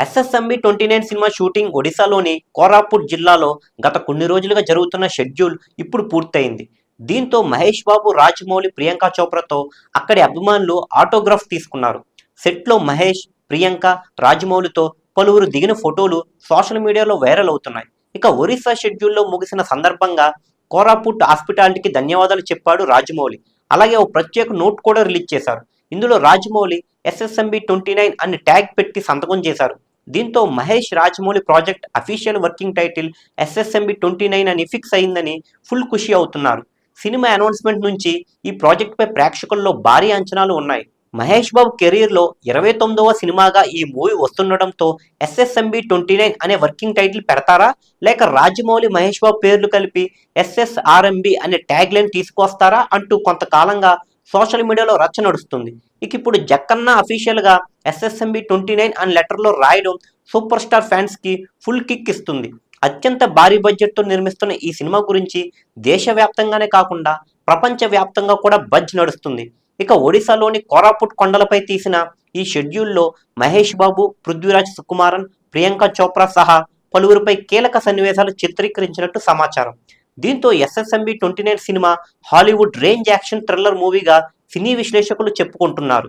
SSMB 29 cinema shooting ఒడిశాలోని కోరాపుట్ జిల్లాలో గత కొన్ని రోజులుగా జరుగుతున్న షెడ్యూల్ ఇప్పుడు పూర్తయింది. దీంతో మహేష్ బాబు, రాజమౌళి, ప్రియాంక చోప్రాతో అక్కడి అభిమానులు ఆటోగ్రాఫ్ తీసుకున్నారు. సెట్లో మహేష్, ప్రియాంక, రాజమౌళితో పలువురు దిగిన ఫోటోలు సోషల్ మీడియాలో వైరల్ అవుతున్నాయి. ఇక ఒరిస్సా షెడ్యూల్లో ముగిసిన సందర్భంగా కోరాపుట్ హాస్పిటాలిటీకి ధన్యవాదాలు చెప్పాడు రాజమౌళి. అలాగే ఓ ప్రత్యేక నోట్ కూడా రిలీజ్ చేశారు. ఇందులో రాజమౌళి ఎస్ఎస్ఎంబి 29 అని ట్యాగ్ పెట్టి సంతకం చేశారు. దీంతో Mahesh, Rajamouli project official working title SSMB 29 అని ఫిక్స్ అయిందని ఫుల్ ఖుషి అవుతున్నారు. సినిమా అనౌన్స్మెంట్ నుంచి ఈ ప్రాజెక్టుపై ప్రేక్షకుల్లో భారీ అంచనాలు ఉన్నాయి. మహేష్ బాబు కెరీర్లో 29వ సినిమాగా ఈ మూవీ వస్తుండటంతో ఎస్ఎస్ఎంబి 29 అనే వర్కింగ్ టైటిల్ పెడతారా, లేక రాజమౌళి, మహేష్ బాబు పేర్లు కలిపి ఎస్ఎస్ఆర్ఎంబి అనే ట్యాగ్ లైన్ తీసుకొస్తారా అంటూ కొంతకాలంగా సోషల్ మీడియాలో రచ్చ నడుస్తుంది. ఇక ఇప్పుడు జక్కన్న అఫీషియల్గా ఎస్ఎస్ఎంబి 29 అని లెటర్లో రాయడం సూపర్ స్టార్ ఫ్యాన్స్కి ఫుల్ కిక్ ఇస్తుంది. అత్యంత భారీ బడ్జెట్తో నిర్మిస్తున్న ఈ సినిమా గురించి దేశవ్యాప్తంగానే కాకుండా ప్రపంచవ్యాప్తంగా కూడా బజ్ నడుస్తుంది. ఇక ఒడిశాలోని కోరాపుట్ కొండలపై తీసిన ఈ షెడ్యూల్లో మహేష్ బాబు, పృథ్వీరాజ్ సుకుమారన్, ప్రియాంక చోప్రా సహా పలువురిపై కీలక సన్నివేశాలు చిత్రీకరించినట్టు సమాచారం. దీంతో ఎస్ఎస్ఎంబి 29 సినిమా హాలీవుడ్ రేంజ్ యాక్షన్ థ్రిల్లర్ మూవీగా సినీ విశ్లేషకులు చెప్పుకుంటున్నారు.